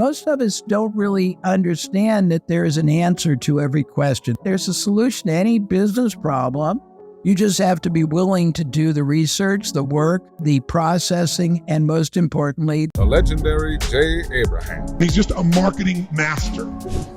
Most of us don't really understand that there is an answer to every question. There's a solution to any business problem. You just have to be willing to do the research, the work, the processing, and most importantly, the legendary Jay Abraham. He's just a marketing master.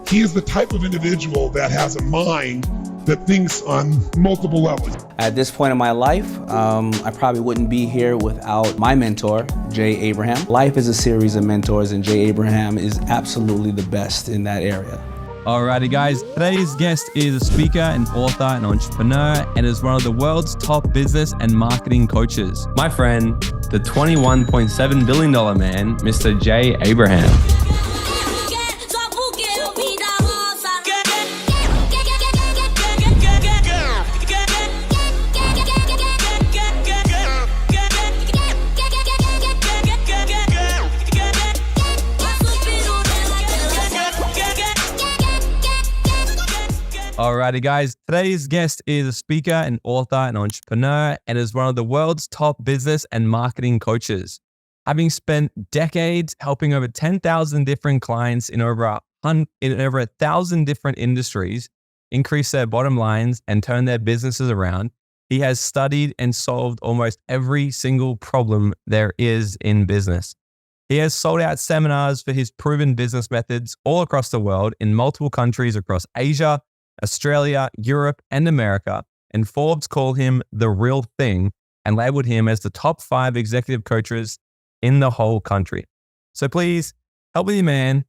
He is the type of individual that has a mind that thinks on multiple levels. At this point in my life, I probably wouldn't be here without my mentor, Jay Abraham. Life is a series of mentors, and Jay Abraham is absolutely the best in that area. Alrighty guys, today's guest is a speaker, an author, an entrepreneur, and is one of the world's top business and marketing coaches. My friend, the $21.7 billion man, Mr. Jay Abraham. Alrighty guys, today's guest is a speaker, an author, an entrepreneur, and is one of the world's top business and marketing coaches. Having spent decades helping over 10,000 different clients in over 1,000 different industries increase their bottom lines and turn their businesses around, he has studied and solved almost every single problem there is in business. He has sold out seminars for his proven business methods all across the world in multiple countries across Asia, Australia, Europe, and America, and Forbes call him the real thing and labeled him as the top 5 executive coaches in the whole country. So please help me, man,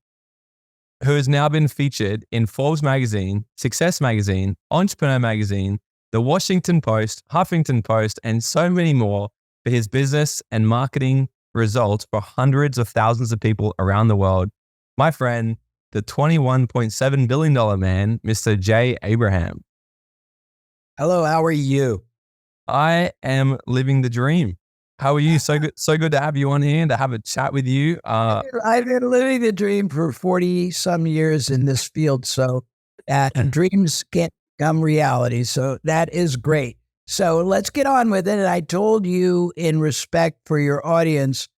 who has now been featured in Forbes magazine, Success magazine, Entrepreneur magazine, The Washington Post, Huffington Post, and so many more for his business and marketing results for hundreds of thousands of people around the world. My friend, the $21.7 billion man, Mr. Jay Abraham. hello, how are you? I am living the dream. How are you? So good to have you on here and to have a chat with you. I've been living the dream for 40 some years in this field. So dreams can't become reality. So that is great. So let's get on with it. And I told you in respect for your audience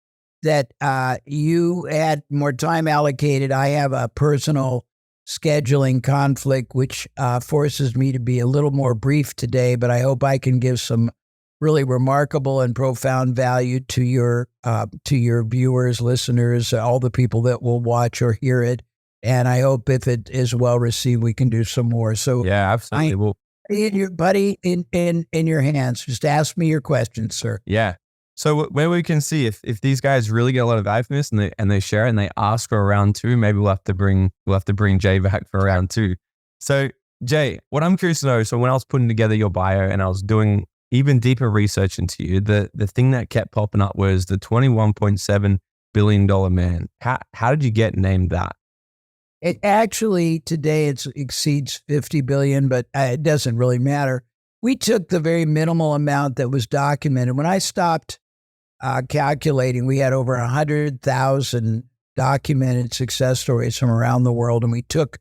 that you had more time allocated. I have a personal scheduling conflict, which forces me to be a little more brief today, but I hope I can give some really remarkable and profound value to your viewers, listeners, all the people that will watch or hear it. And I hope if it is well received, we can do some more. So yeah, absolutely. In your hands. Just ask me your questions, sir. Yeah. So where we can see if these guys really get a lot of value from this and they share it and they ask for a round 2, maybe we'll have to bring Jay back for a round 2. So Jay, what I'm curious to know, so when I was putting together your bio and I was doing even deeper research into you, the thing that kept popping up was the $21.7 billion man. How did you get named that? It actually today it exceeds 50 billion, but it doesn't really matter. We took the very minimal amount that was documented. When I stopped calculating, we had over 100,000 documented success stories from around the world. And we took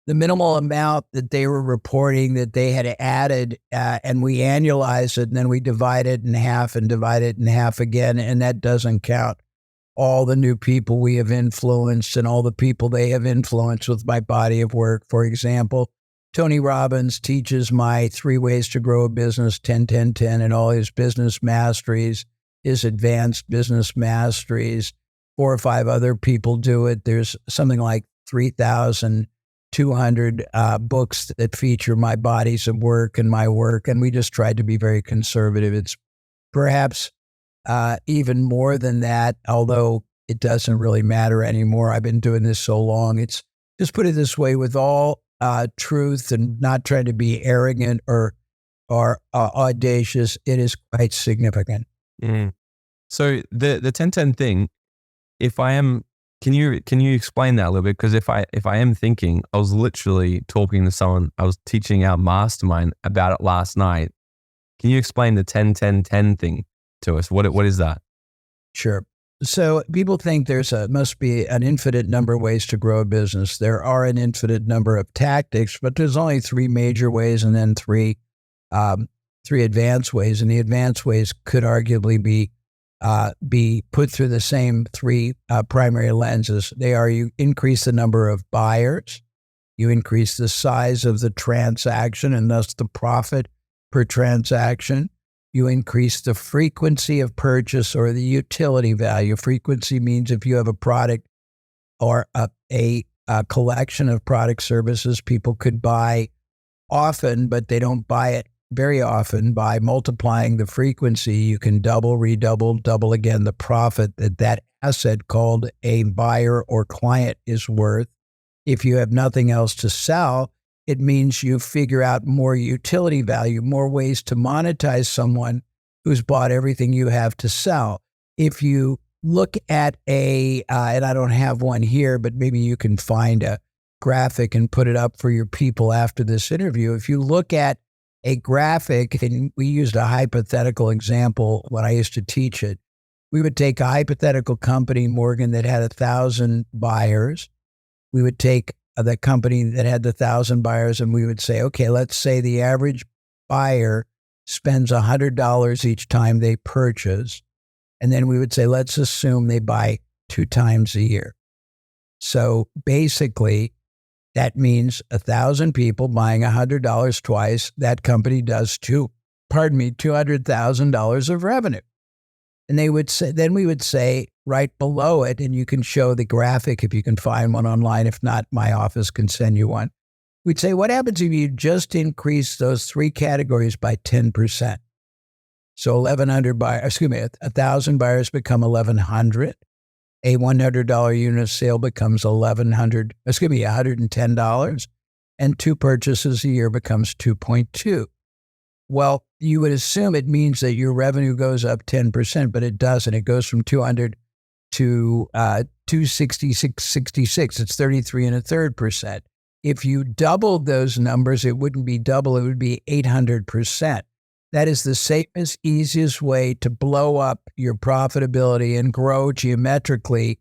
the minimal amount that they were reporting that they had added and we annualized it. And then we divide it in half and divide it in half again. And that doesn't count all the new people we have influenced and all the people they have influenced with my body of work. For example, Tony Robbins teaches my 3 ways to grow a business, 10-10-10, and all his business masteries, his advanced business masteries. 4 or 5 other people do it. There's something like 3,200 books that feature my bodies of work and my work. And we just tried to be very conservative. It's perhaps even more than that, although it doesn't really matter anymore. I've been doing this so long. It's just put it this way, with all truth and not trying to be arrogant or audacious, it is quite significant. Mm. So the 10-10 thing, can you explain that a little bit? Because if I am thinking, I was literally talking to someone, I was teaching our mastermind about it last night. Can you explain the 10-10-10 thing to us? What is that? Sure. So people think must be an infinite number of ways to grow a business. There are an infinite number of tactics, but there's only 3 major ways and then 3 advanced ways. And the advanced ways could arguably be be put through the same three primary lenses. They are: you increase the number of buyers, you increase the size of the transaction and thus the profit per transaction, you increase the frequency of purchase or the utility value. Frequency means if you have a product or a collection of product services, people could buy often, but they don't buy it very often. By multiplying the frequency, you can double, redouble, double again the profit that asset called a buyer or client is worth. If you have nothing else to sell, it means you figure out more utility value, more ways to monetize someone who's bought everything you have to sell. If you look at and I don't have one here, but maybe you can find a graphic and put it up for your people after this interview. If you look at a graphic, and we used a hypothetical example when I used to teach it, we would take a hypothetical company, Morgan, that had 1,000 buyers. We would take the company that had the 1,000 buyers, and we would say, okay, let's say the average buyer spends $100 each time they purchase. And then we would say, let's assume they buy 2 times a year. So basically, that means 1,000 people buying $100 twice. That company does $200,000 of revenue. And they would say, then we would say right below it, and you can show the graphic if you can find one online. If not, my office can send you one. We'd say, what happens if you just increase those 3 categories by 10%? So 1,000 buyers become 1,100. A $100 unit sale becomes $110, and 2 purchases a year becomes 2.2. Well, you would assume it means that your revenue goes up 10%, but it doesn't. It goes from 200 to 266. It's 33.33%. If you doubled those numbers, it wouldn't be double, it would be 800%. That is the safest, easiest way to blow up your profitability and grow geometrically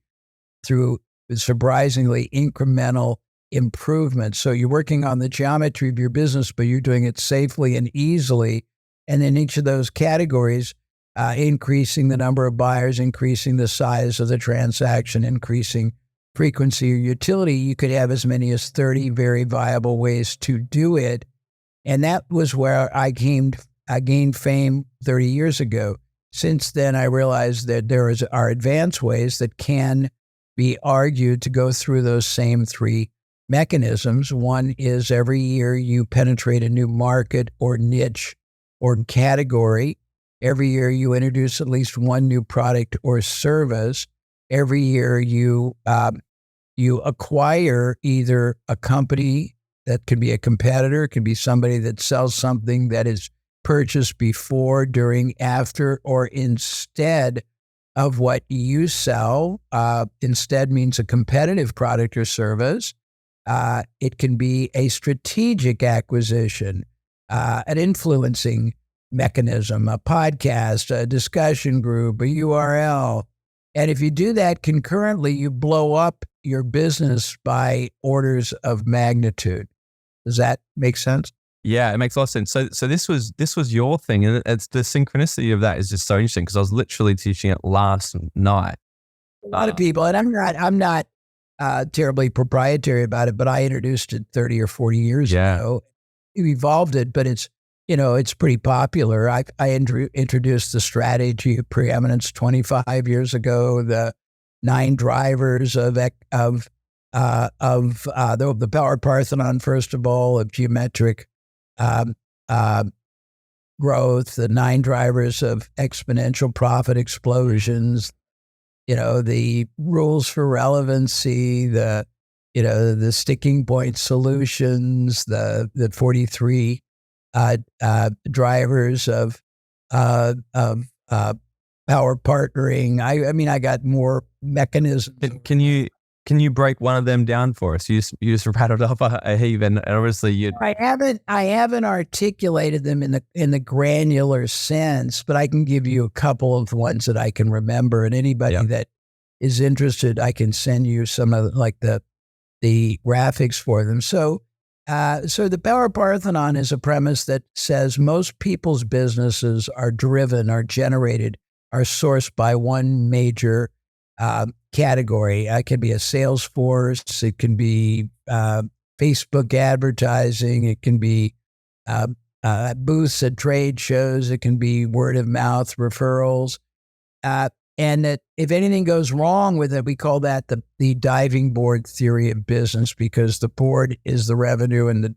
through surprisingly incremental improvements. So you're working on the geometry of your business, but you're doing it safely and easily. And in each of those categories, increasing the number of buyers, increasing the size of the transaction, increasing frequency or utility, you could have as many as 30 very viable ways to do it. And that was where I gained fame 30 years ago. Since then, I realized that there are advanced ways that can be argued to go through those same 3 mechanisms. One is every year you penetrate a new market or niche or category. Every year you introduce at least one new product or service. Every year you acquire either a company that can be a competitor, it can be somebody that sells something that is purchased before, during, after, or instead of what you sell. Instead means a competitive product or service. It can be a strategic acquisition, an influencing mechanism, a podcast, a discussion group, a URL. And if you do that concurrently, you blow up your business by orders of magnitude. Does that make sense? Yeah, it makes a lot of sense. So this was your thing, and it's the synchronicity of that is just so interesting because I was literally teaching it last night. A lot of people, and I'm not terribly proprietary about it, but I introduced it 30 or 40 years ago. You evolved it, but it's pretty popular. I introduced the strategy of preeminence 25 years ago. The 9 drivers of the Power Parthenon, first of all, of geometric growth, the 9 drivers of exponential profit explosions, the rules for relevancy, the sticking point solutions, the 43 drivers of power partnering. I got more mechanisms. Can you break one of them down for us? You just rattled off a heap, and obviously I haven't articulated them in the granular sense, but I can give you a couple of ones that I can remember. And anybody that is interested, I can send you some of the graphics for them. So the Power Parthenon is a premise that says most people's businesses are generated are sourced by one major category. It can be a sales force. It can be Facebook advertising. It can be booths at trade shows. It can be word of mouth referrals. And that if anything goes wrong with it, we call that the diving board theory of business, because the board is the revenue and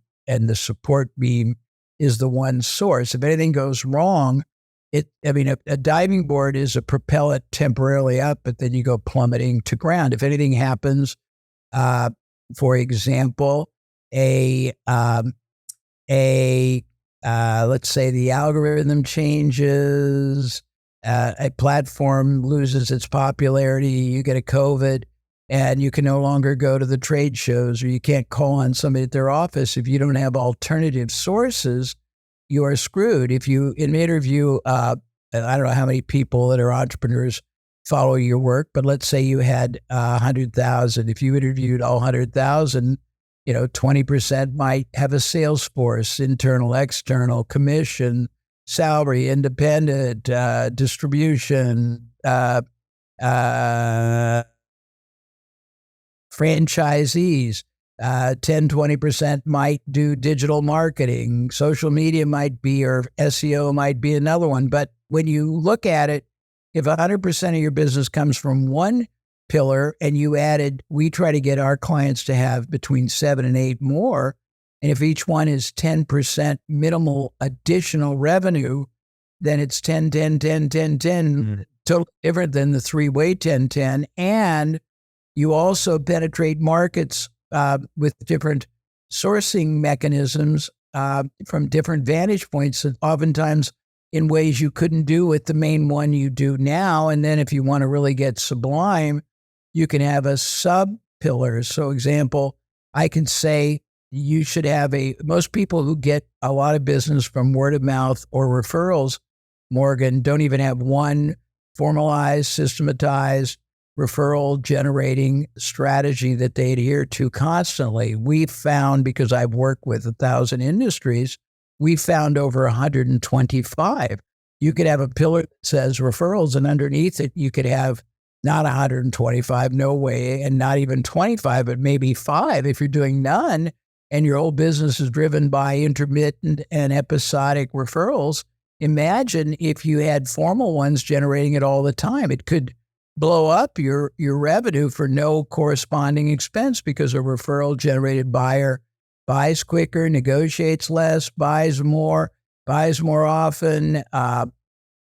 the support beam is the one source. If anything goes wrong, a diving board is a propellant temporarily up, but then you go plummeting to ground. If anything happens, for example, let's say the algorithm changes, a platform loses its popularity, you get a COVID, and you can no longer go to the trade shows, or you can't call on somebody at their office. If you don't have alternative sources, you are screwed. If you interview, I don't know how many people that are entrepreneurs follow your work, but let's say you had 100,000. If you interviewed all 100,000, 20% might have a sales force, internal, external, commission, salary, independent, distribution, franchisees. 10-20% might do digital marketing. Social media might be, or SEO might be another one. But when you look at it, if 100% of your business comes from one pillar and you added, we try to get our clients to have between 7 and 8 more. And if each one is 10% minimal additional revenue, then it's 10, 10, 10, 10, 10, totally different than the three-way 10, 10. And you also penetrate markets with different sourcing mechanisms from different vantage points, and oftentimes in ways you couldn't do with the main one you do now. And then if you want to really get sublime, you can have a sub-pillar. So example, I can say you should have most people who get a lot of business from word of mouth or referrals, Morgan, don't even have one formalized, systematized referral generating strategy that they adhere to constantly. We've found, because I've worked with 1,000 industries, we found over 125. You could have a pillar that says referrals, and underneath it, you could have not 125, no way, and not even 25, but maybe 5 if you're doing none, and your whole business is driven by intermittent and episodic referrals. Imagine if you had formal ones generating it all the time. It could blow up your revenue for no corresponding expense, because a referral generated buyer buys quicker, negotiates less, buys more often,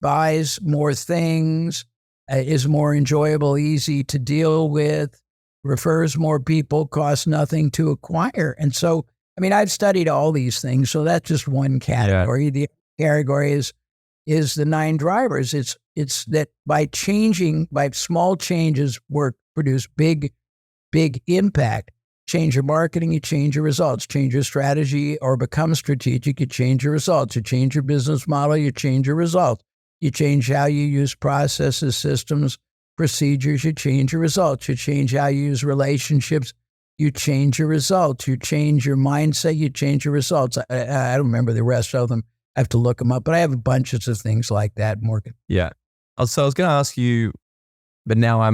buys more things, is more enjoyable, easy to deal with, refers more people, costs nothing to acquire. And so, I've studied all these things. So that's just one category. Yeah. The category is the 9 drivers. It's that by small changes produce big impact. Change your marketing, you change your results. Change your strategy or become strategic, you change your results. You change your business model, you change your results. You change how you use processes, systems, procedures, you change your results. You change how you use relationships, you change your results. You change your mindset, you change your results. I don't remember the rest of them. I have to look them up, but I have bunches of things like that, Morgan. Yeah. So I was going to ask you, but now I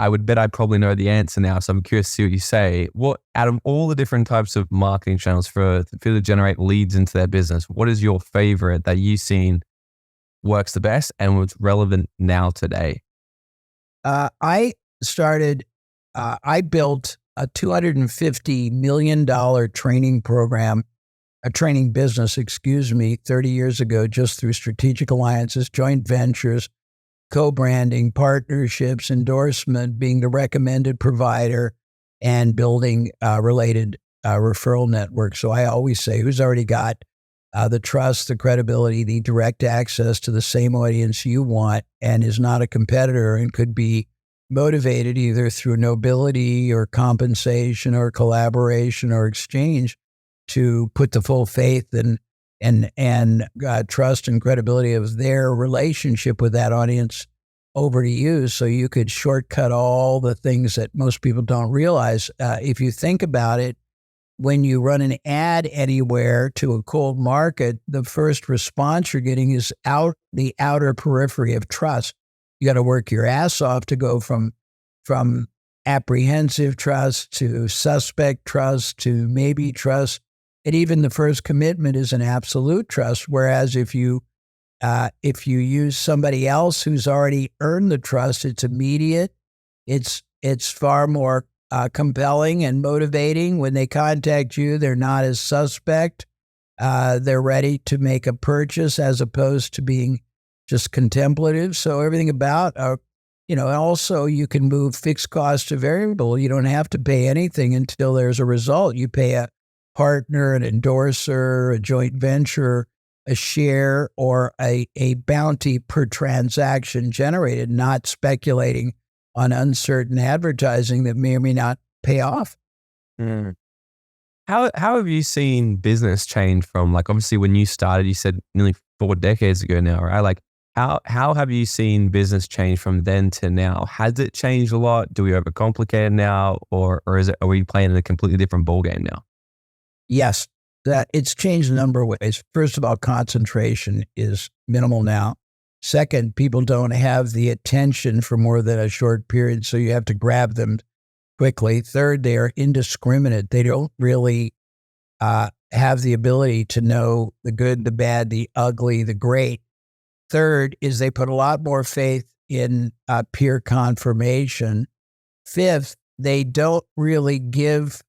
would bet I probably know the answer now. So I'm curious to see what you say. What, out of all the different types of marketing channels for people to generate leads into their business, what is your favorite that you've seen works the best and what's relevant now today? I built a $250 million training program, a training business, 30 years ago, just through strategic alliances, joint ventures, co-branding, partnerships, endorsement, being the recommended provider, and building related referral networks. So I always say, who's already got the trust, the credibility, the direct access to the same audience you want, and is not a competitor and could be motivated either through nobility or compensation or collaboration or exchange to put the full faith and trust and credibility of their relationship with that audience over to you, so you could shortcut all the things that most people don't realize. If you think about it, when you run an ad anywhere to a cold market, the first response you're getting is the outer periphery of trust. You got to work your ass off to go from apprehensive trust to suspect trust to maybe trust. And even the first commitment is an absolute trust. Whereas if you use somebody else who's already earned the trust, it's immediate. It's far more compelling and motivating. When they contact you, they're not as suspect. They're ready to make a purchase as opposed to being just contemplative. So everything about, and also you can move fixed cost to variable. You don't have to pay anything until there's a result. You pay a partner, an endorser, a joint venture, a share, or a bounty per transaction generated, not speculating on uncertain advertising that may or may not pay off. Mm. How have you seen business change from, like, obviously when you started, you said nearly 4 decades ago now, right? Like how have you seen business change from then to now? Has it changed a lot? Do we overcomplicate it now, or are we playing in a completely different ballgame now? Yes, that it's changed a number of ways. First of all, concentration is minimal now. Second, people don't have the attention for more than a short period, so you have to grab them quickly. Third, they are indiscriminate. They don't really have the ability to know the good, the bad, the ugly, the great. Third is they put a lot more faith in peer confirmation. Fifth, they don't really give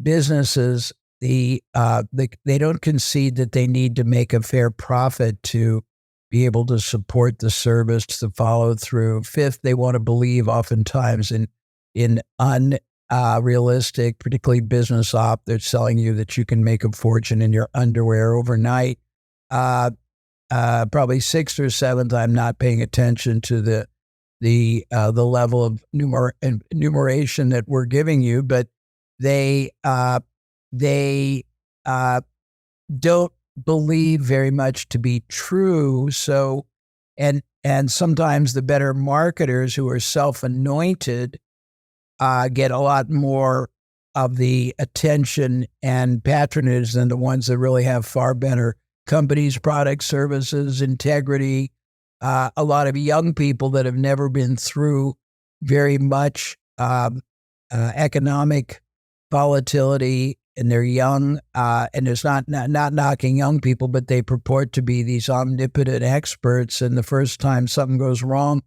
businesses they don't concede that they need to make a fair profit to be able to support the service, the follow through. Fifth, they want to believe oftentimes in unrealistic, particularly business op. They're selling you that you can make a fortune in your underwear overnight. Probably sixth or seventh, I'm not paying attention to the level of enumeration that we're giving you, but they don't believe very much to be true. So, and sometimes the better marketers who are self-anointed get a lot more of the attention and patronage than the ones that really have far better companies, products, services, integrity. A lot of young people that have never been through very much economic volatility, and they're young, and it's not knocking young people, but they purport to be these omnipotent experts. And the first time something goes wrong,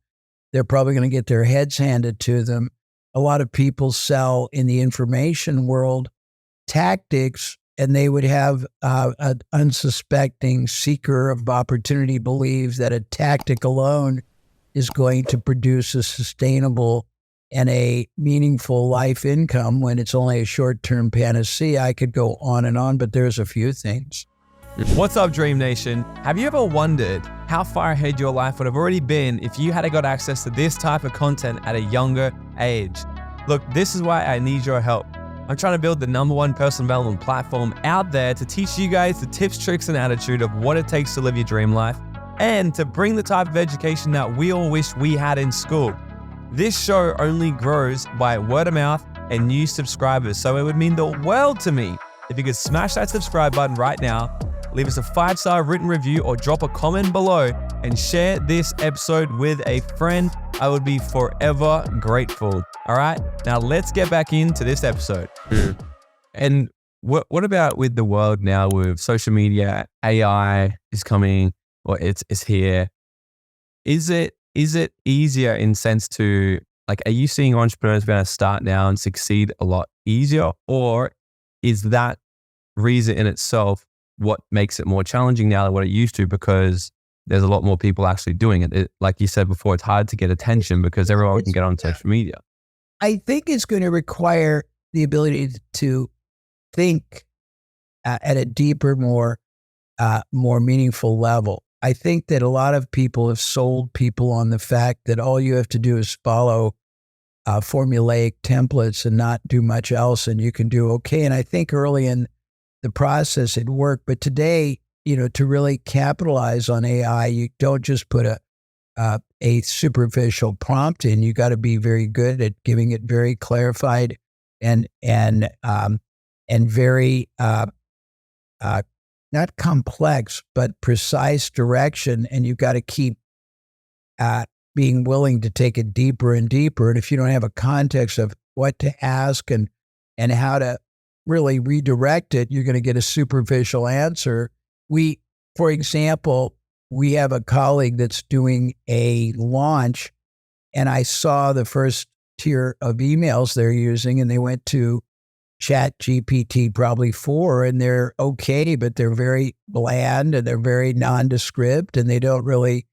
they're probably going to get their heads handed to them. A lot of people sell in the information world tactics, and they would have an unsuspecting seeker of opportunity believe that a tactic alone is going to produce a sustainable and a meaningful life income when it's only a short-term panacea. I could go on, but there's a few things. What's up, Dream Nation? Have you ever wondered how far ahead your life would have already been if you had got access to this type of content at a younger age? Look, this is why I need your help. I'm trying to build the #1 personal development platform out there to teach you guys the tips, tricks, and attitude of what it takes to live your dream life, and to bring the type of education that we all wish we had in school. This show only grows by word of mouth and new subscribers, so it would mean the world to me if you could smash that subscribe button right now, leave us a 5-star written review, or drop a comment below and share this episode with a friend. I would be forever grateful. All right, now let's get back into this episode. And what about with the world now with social media? AI is coming, or it's here. Is it easier in sense to, like, are you seeing entrepreneurs being able to start now and succeed a lot easier? Or is that reason in itself what makes it more challenging now than what it used to, because there's a lot more people actually doing it? Like you said before, it's hard to get attention because everyone can get on social media. I think it's going to require the ability to think at a deeper, more meaningful level. I think that a lot of people have sold people on the fact that all you have to do is follow formulaic templates and not do much else, and you can do okay. And I think early in the process it worked, but today, to really capitalize on AI, you don't just put a superficial prompt in. You got to be very good at giving it very clarified and very not complex but precise direction, and you've got to keep being willing to take it deeper and deeper. And if you don't have a context of what to ask and how to really redirect it, you're going to get a superficial answer. For example, we have a colleague that's doing a launch, and I saw the first tier of emails they're using, and they went to Chat GPT, probably 4, and they're okay, but they're very bland and they're very nondescript, and they don't really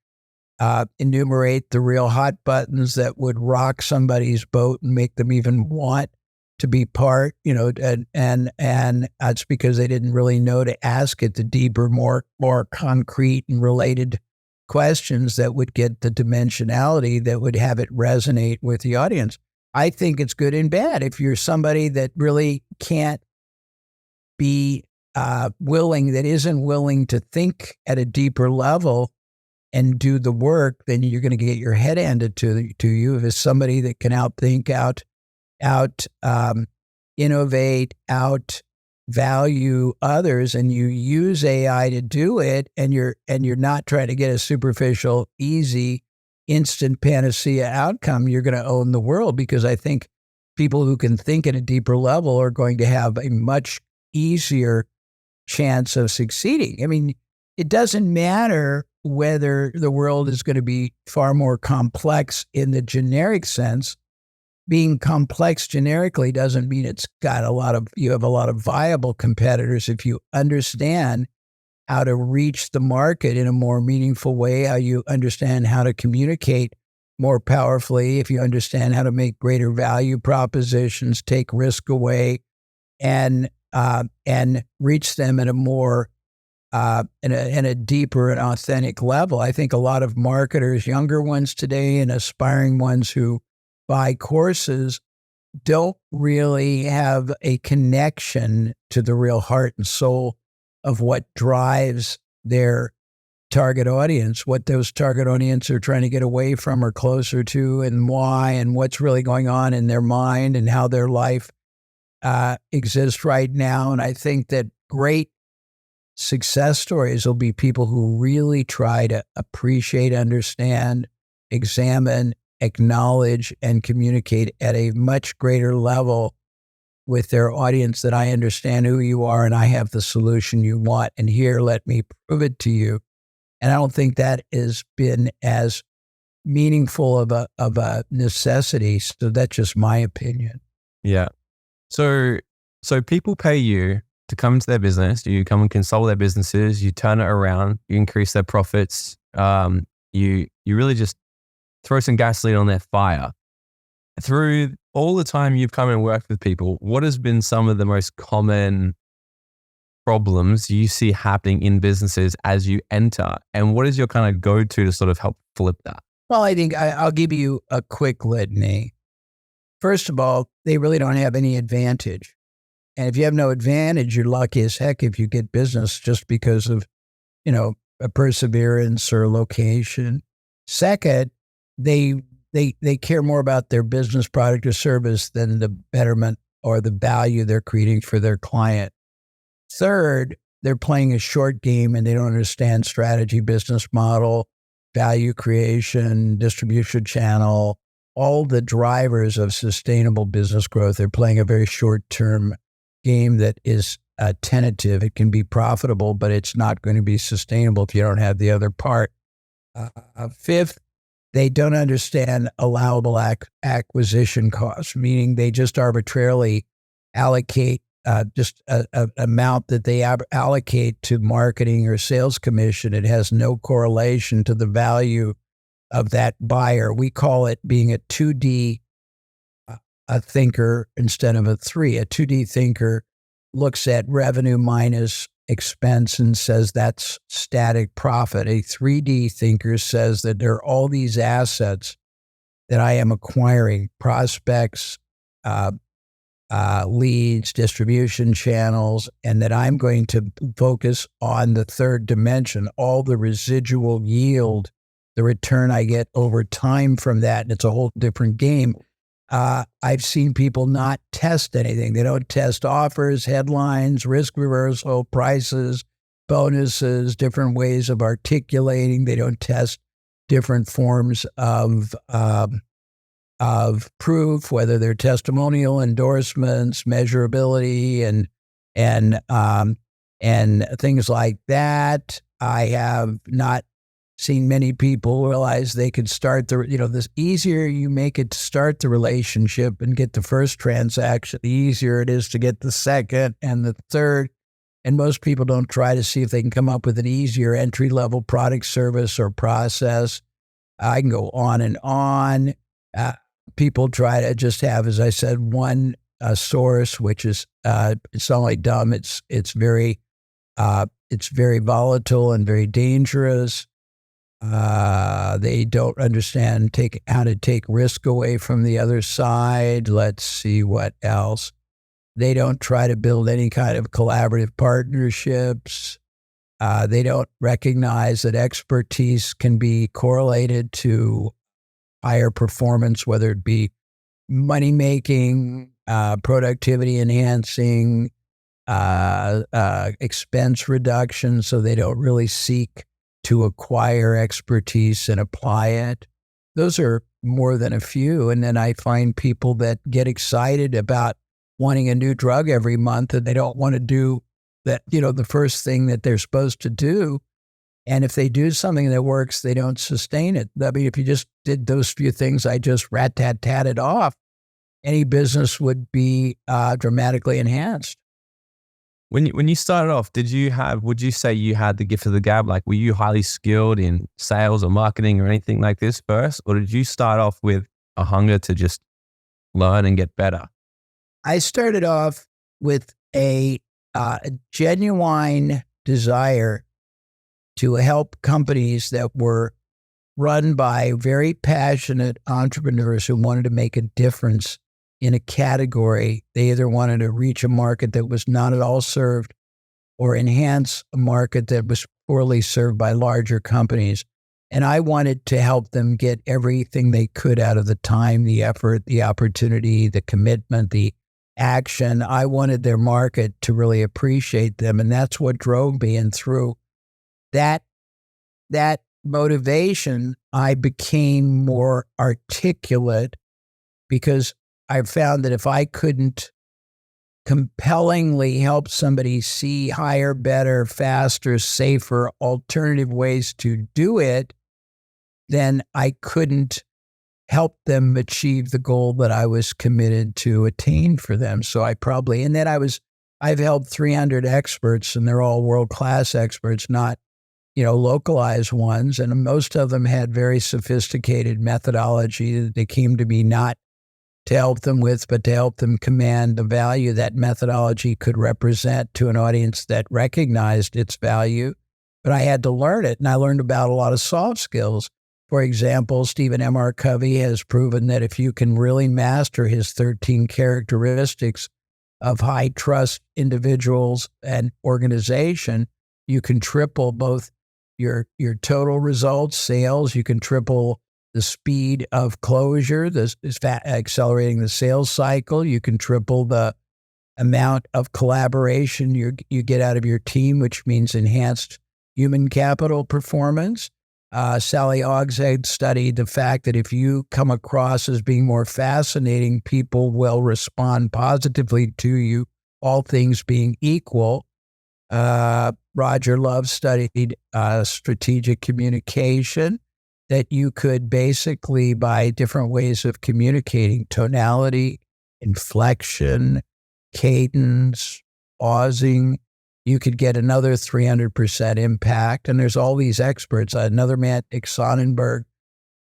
enumerate the real hot buttons that would rock somebody's boat and make them even want to be part, and it's because they didn't really know to ask it the deeper, more concrete and related questions that would get the dimensionality that would have it resonate with the audience. I think it's good and bad. If you're somebody that really can't be that isn't willing to think at a deeper level and do the work, then you're going to get your head handed to you. If it's somebody that can outthink, innovate, out value others, and you use AI to do it, and you're not trying to get a superficial, easy, instant panacea outcome, you're going to own the world, because I think people who can think at a deeper level are going to have a much easier chance of succeeding. I mean, it doesn't matter whether the world is going to be far more complex in the generic sense. Being complex generically doesn't mean you have a lot of viable competitors if you understand how to reach the market in a more meaningful way, how you understand how to communicate more powerfully, if you understand how to make greater value propositions, take risk away, and reach them at a more in a deeper and authentic level. I think a lot of marketers, younger ones today and aspiring ones who buy courses, don't really have a connection to the real heart and soul of what drives their target audience, what those target audience are trying to get away from or closer to, and why, and what's really going on in their mind and how their life exists right now. And I think that great success stories will be people who really try to appreciate, understand, examine, acknowledge, and communicate at a much greater level with their audience, that I understand who you are and I have the solution you want. And here, let me prove it to you. And I don't think that has been as meaningful of a necessity. So that's just my opinion. Yeah. So people pay you to come into their business. You come and consult their businesses. You turn it around. You increase their profits. You really just throw some gasoline on their fire. Through all the time you've come and worked with people, what has been some of the most common problems you see happening in businesses as you enter? And what is your kind of go-to to sort of help flip that? Well, I think I'll give you a quick litany. First of all, they really don't have any advantage. And if you have no advantage, you're lucky as heck if you get business just because of, a perseverance or location. Second, they care more about their business, product, or service than the betterment or the value they're creating for their client. Third, they're playing a short game and they don't understand strategy, business model, value creation, distribution channel, all the drivers of sustainable business growth. They're playing a very short-term game that is tentative. It can be profitable, but it's not going to be sustainable if you don't have the other part. Fifth, they don't understand allowable acquisition costs, meaning they just arbitrarily allocate just an amount that they allocate to marketing or sales commission. It has no correlation to the value of that buyer. We call it being a 2D thinker instead of a 3. A 2D thinker looks at revenue minus expense and says that's static profit. A 3D thinker says that there are all these assets that I am acquiring, prospects, leads, distribution channels, and that I'm going to focus on the third dimension, all the residual yield, the return I get over time from that. And it's a whole different game. I've seen people not test anything. They don't test offers, headlines, risk reversal, prices, bonuses, different ways of articulating. They don't test different forms of proof, whether they're testimonial, endorsements, measurability, and things like that. I have not seen many people realize they could start the easier you make it to start the relationship and get the first transaction, the easier it is to get the second and the third. And most people don't try to see if they can come up with an easier entry-level product, service, or process. I can go on and on. People try to just have, as I said, one source, which is it's not only dumb. It's very volatile and very dangerous. They don't understand how to take risk away from the other side. Let's see what else. They don't try to build any kind of collaborative partnerships. They don't recognize that expertise can be correlated to higher performance, whether it be money making, productivity enhancing, expense reduction. So they don't really seek to acquire expertise and apply it. Those are more than a few. And then I find people that get excited about wanting a new drug every month, and they don't want to do that, the first thing that they're supposed to do. And if they do something that works, they don't sustain it. I mean, if you just did those few things I just rat-tat-tatted off, any business would be dramatically enhanced. When you started off, would you say you had the gift of the gab? Like, were you highly skilled in sales or marketing or anything like this first? Or did you start off with a hunger to just learn and get better? I started off with a genuine desire to help companies that were run by very passionate entrepreneurs who wanted to make a difference in a category. They either wanted to reach a market that was not at all served or enhance a market that was poorly served by larger companies. And I wanted to help them get everything they could out of the time, the effort, the opportunity, the commitment, the action. I wanted their market to really appreciate them. And that's what drove me. And through that motivation, I became more articulate, because I found that if I couldn't compellingly help somebody see higher, better, faster, safer, alternative ways to do it, then I couldn't help them achieve the goal that I was committed to attain for them. So I've helped 300 experts, and they're all world-class experts, not, localized ones. And most of them had very sophisticated methodology that they came to me not to help them with, but to help them command the value that methodology could represent to an audience that recognized its value. But I had to learn it, and I learned about a lot of soft skills. For example, Stephen M. R. Covey has proven that if you can really master his 13 characteristics of high trust individuals and organization, you can triple both your total results, sales. You can triple the speed of closure, accelerating the sales cycle. You can triple the amount of collaboration you get out of your team, which means enhanced human capital performance. Sally Hogshead studied the fact that if you come across as being more fascinating, people will respond positively to you, all things being equal. Roger Love studied strategic communication, that you could basically, by different ways of communicating, tonality, inflection, cadence, pausing, you could get another 300% impact. And there's all these experts. Another man, Nick Sonnenberg,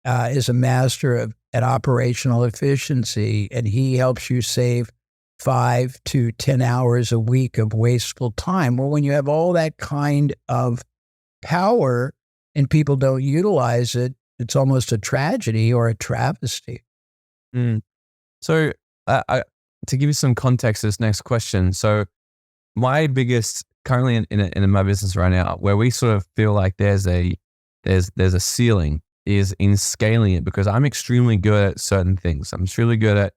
is a master at operational efficiency, and he helps you save 5 to 10 hours a week of wasteful time. Well, when you have all that kind of power and people don't utilize it, it's almost a tragedy or a travesty. So to give you some context to this next question, so my biggest, currently in my business right now, where we sort of feel like there's a ceiling is in scaling it, because I'm extremely good at certain things. I'm just really good at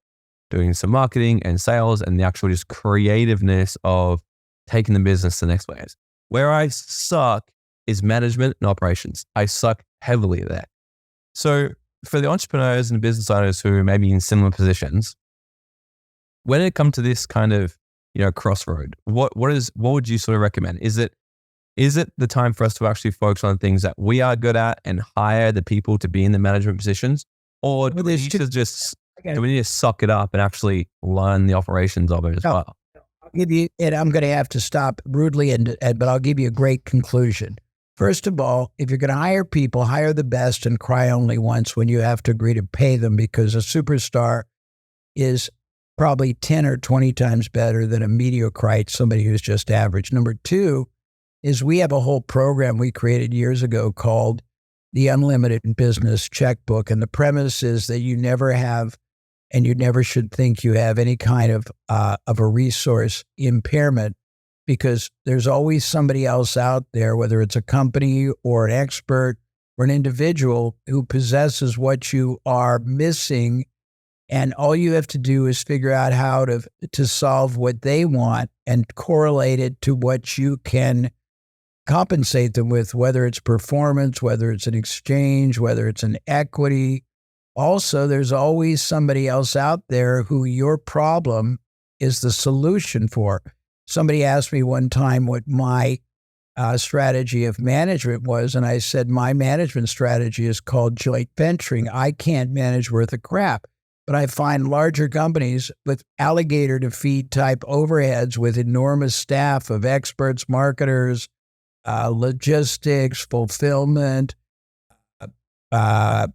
doing some marketing and sales and the actual just creativeness of taking the business to the next phase. Where I suck is management and operations. I suck heavily there. So for the entrepreneurs and business owners who may be in similar positions, when it comes to this kind of, crossroad, what would you sort of recommend? Is it the time for us to actually focus on things that we are good at and hire the people to be in the management positions? Or do we need to suck it up and actually learn the operations of it as well? I'll give you, and I'm going to have to stop rudely, but I'll give you a great conclusion. First of all, if you're going to hire people, hire the best and cry only once when you have to agree to pay them, because a superstar is probably 10 or 20 times better than a mediocrite, somebody who's just average. Number two is we have a whole program we created years ago called the Unlimited Business Checkbook. And the premise is that you never have, and you never should think you have, any kind of a resource impairment, because there's always somebody else out there, whether it's a company or an expert or an individual, who possesses what you are missing. And all you have to do is figure out how to solve what they want and correlate it to what you can compensate them with, whether it's performance, whether it's an exchange, whether it's an equity. Also, there's always somebody else out there who your problem is the solution for. Somebody asked me one time what my strategy of management was, and I said, my management strategy is called joint venturing. I can't manage worth a crap, but I find larger companies with alligator to feed type overheads with enormous staff of experts, marketers, logistics, fulfillment, all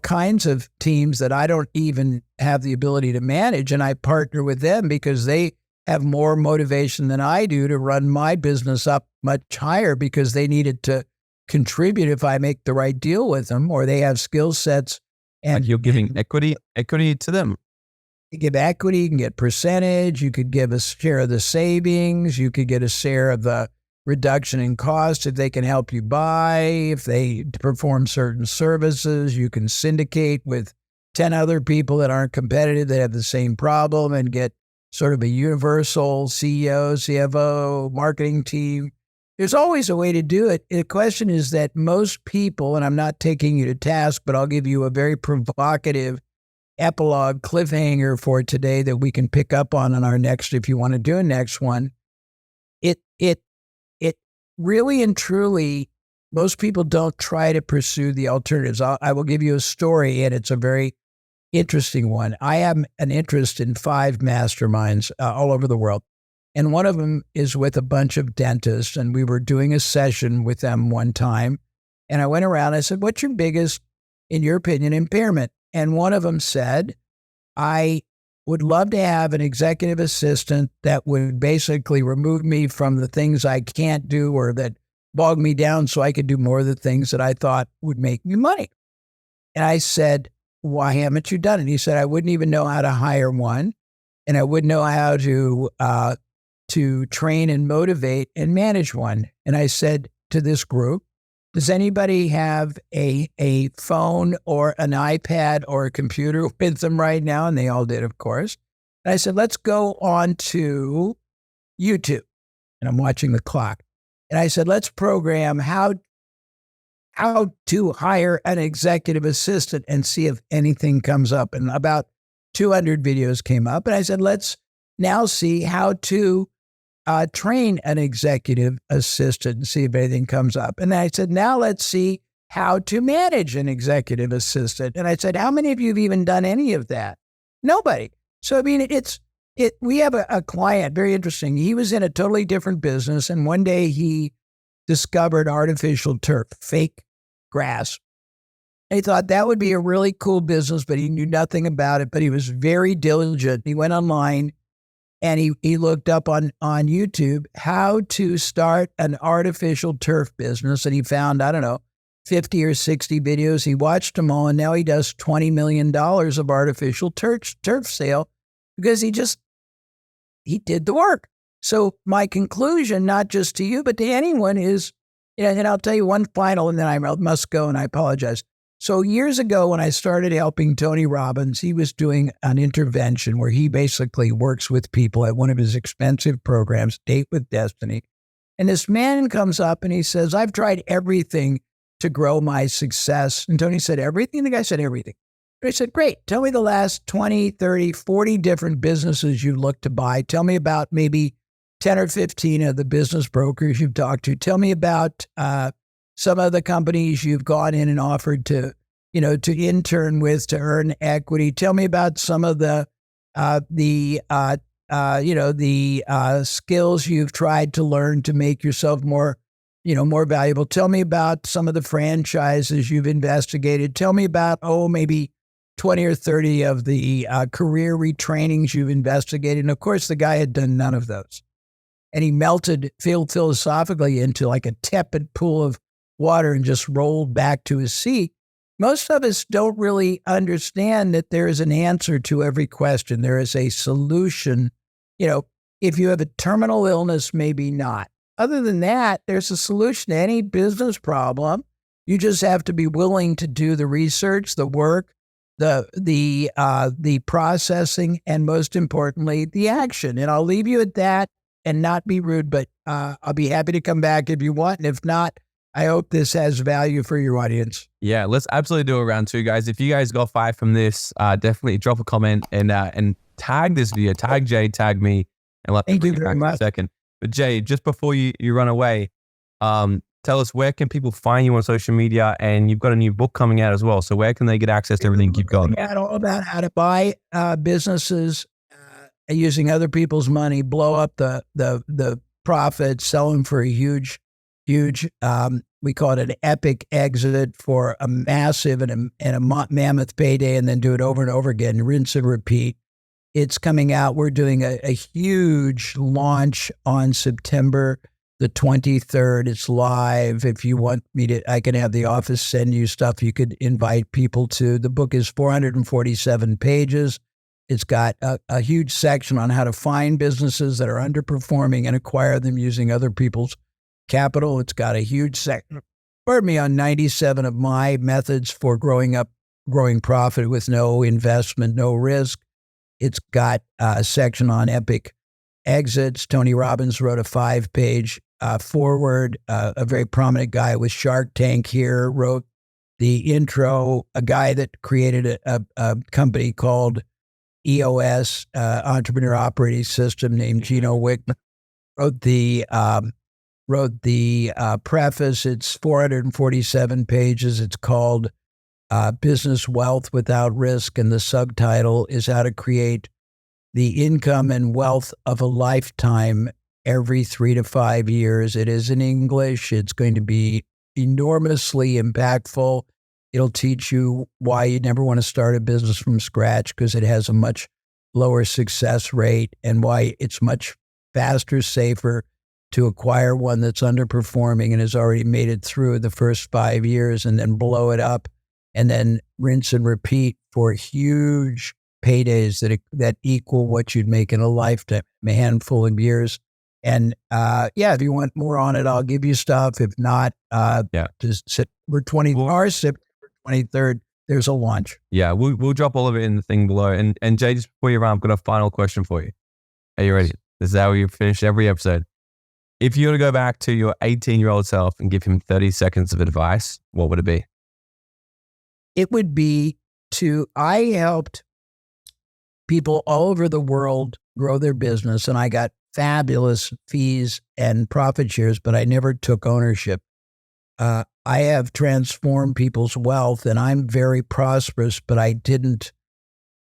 kinds of teams that I don't even have the ability to manage. And I partner with them because they have more motivation than I do to run my business up much higher, because they needed to contribute if I make the right deal with them, or they have skill sets. And you're giving equity to them. You give equity, you can get percentage, you could give a share of the savings, you could get a share of the reduction in cost if they can help you buy, if they perform certain services. You can syndicate with 10 other people that aren't competitive, that have the same problem, and get sort of a universal CEO, CFO, marketing team. There's always a way to do it. The question is that most people, and I'm not taking you to task, but I'll give you a very provocative epilogue cliffhanger for today that we can pick up on our next, if you want to do a next one. It really and truly, most people don't try to pursue the alternatives. I will give you a story, and it's a very interesting one. I have an interest in 5 masterminds all over the world. And one of them is with a bunch of dentists. And we were doing a session with them one time. And I went around, I said, what's your biggest, in your opinion, impairment? And one of them said, I would love to have an executive assistant that would basically remove me from the things I can't do, or that bog me down, so I could do more of the things that I thought would make me money. And I said, why haven't you done it? He said, I wouldn't even know how to hire one, and I wouldn't know how to train and motivate and manage one. And I said to this group, does anybody have a phone or an iPad or a computer with them right now? And they all did, of course. And I said, let's go on to YouTube. And I'm watching the clock. And I said, let's program how to hire an executive assistant and see if anything comes up. And about 200 videos came up. And I said, let's now see how to train an executive assistant and see if anything comes up. And I said, now let's see how to manage an executive assistant. And I said, how many of you have even done any of that? Nobody. So, I mean, we have a client, very interesting. He was in a totally different business. And one day he discovered artificial turf, fake grass. And he thought that would be a really cool business, but he knew nothing about it. But he was very diligent. He went online and he looked up on YouTube how to start an artificial turf business. And he found, 50 or 60 videos. He watched them all. And now he does $20 million of artificial turf sale because he did the work. So my conclusion, not just to you, but to anyone, is And I'll tell you one final, and then I must go, and I apologize. So years ago, when I started helping Tony Robbins, he was doing an intervention where he basically works with people at one of his expensive programs, Date with Destiny. And this man comes up and he says, I've tried everything to grow my success. And Tony said, everything? The guy said, everything. And I said, great. Tell me the last 20, 30, 40 different businesses you look to buy. Tell me about maybe 10 or 15 of the business brokers you've talked to. Tell me about some of the companies you've gone in and offered to intern with to earn equity. Tell me about some of the skills you've tried to learn to make yourself more valuable. Tell me about some of the franchises you've investigated. Tell me about, maybe 20 or 30 of the career retrainings you've investigated. And of course, the guy had done none of those. And he melted philosophically into like a tepid pool of water and just rolled back to his seat. Most of us don't really understand that there is an answer to every question. There is a solution. If you have a terminal illness, maybe not. Other than that, there's a solution to any business problem. You just have to be willing to do the research, the work, the processing, and most importantly, the action. And I'll leave you at that and not be rude, but I'll be happy to come back if you want. And if not, I hope this has value for your audience. Yeah, let's absolutely do a round 2, guys. If you guys got 5 from this, definitely drop a comment and tag this video, tag Jay, tag me, and let me bring it back in a second. But Jay, just before you run away, tell us, where can people find you on social media? And you've got a new book coming out as well. So where can they get access to everything you've got? All about how to buy businesses using other people's money, blow up the profits, sell them for a huge, we call it an epic exit for a massive and a mammoth payday, and then do it over and over again, rinse and repeat. It's coming out. We're doing a huge launch on September the 23rd. It's live. If you want me to, I can have the office send you stuff you could invite people to. The book is 447 pages. It's got a huge section on how to find businesses that are underperforming and acquire them using other people's capital. It's got a huge section, on 97 of my methods for growing profit with no investment, no risk. It's got a section on epic exits. Tony Robbins wrote a 5-page foreword. A very prominent guy with Shark Tank here wrote the intro. A guy that created a company called EOS, Entrepreneur Operating System, named Gino Wickman, wrote the preface. It's 447 pages. It's called Business Wealth Without Risk, and the subtitle is How to Create the Income and Wealth of a Lifetime every 3 to 5 years. It is in English. It's going to be enormously impactful. It'll teach you why you never want to start a business from scratch, because it has a much lower success rate, and why it's much faster, safer to acquire one that's underperforming and has already made it through the first 5 years, and then blow it up and then rinse and repeat for huge paydays that equal what you'd make in a lifetime, a handful of years. And if you want more on it, I'll give you stuff. If not, just September 23rd, there's a launch. Yeah, we'll drop all of it in the thing below. And Jay, just before you run, I've got a final question for you. Are you ready? This is how we finish every episode. If you were to go back to your 18-year-old self and give him 30 seconds of advice, what would it be? It would be I helped people all over the world grow their business, and I got fabulous fees and profit shares, but I never took ownership. I have transformed people's wealth, and I'm very prosperous, but I didn't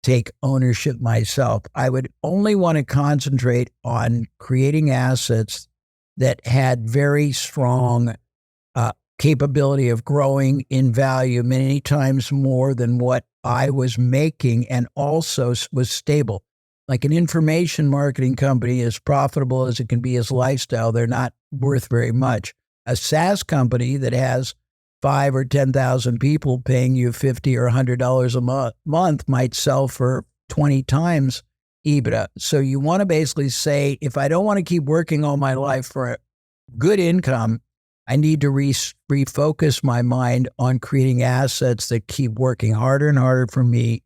take ownership myself. I would only want to concentrate on creating assets that had very strong capability of growing in value many times more than what I was making, and also was stable. Like an information marketing company, as profitable as it can be as lifestyle, they're not worth very much. A SaaS company that has 5 or 10,000 people paying you $50 or $100 a month might sell for 20 times EBITDA. So you want to basically say, if I don't want to keep working all my life for a good income, I need to refocus my mind on creating assets that keep working harder and harder for me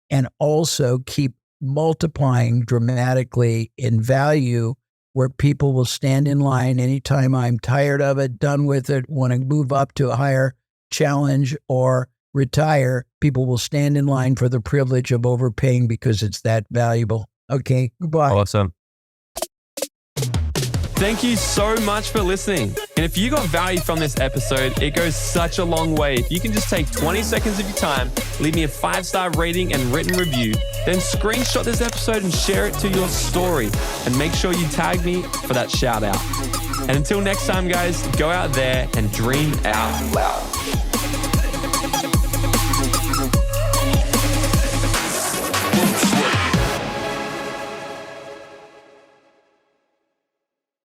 and also keep multiplying dramatically in value where people will stand in line anytime I'm tired of it, done with it, want to move up to a higher challenge or retire. People will stand in line for the privilege of overpaying because it's that valuable. Okay, goodbye. Awesome. Thank you so much for listening. And if you got value from this episode, it goes such a long way. If you can just take 20 seconds of your time, leave me a 5-star rating and written review, then screenshot this episode and share it to your story. And make sure you tag me for that shout out. And until next time, guys, go out there and dream out loud.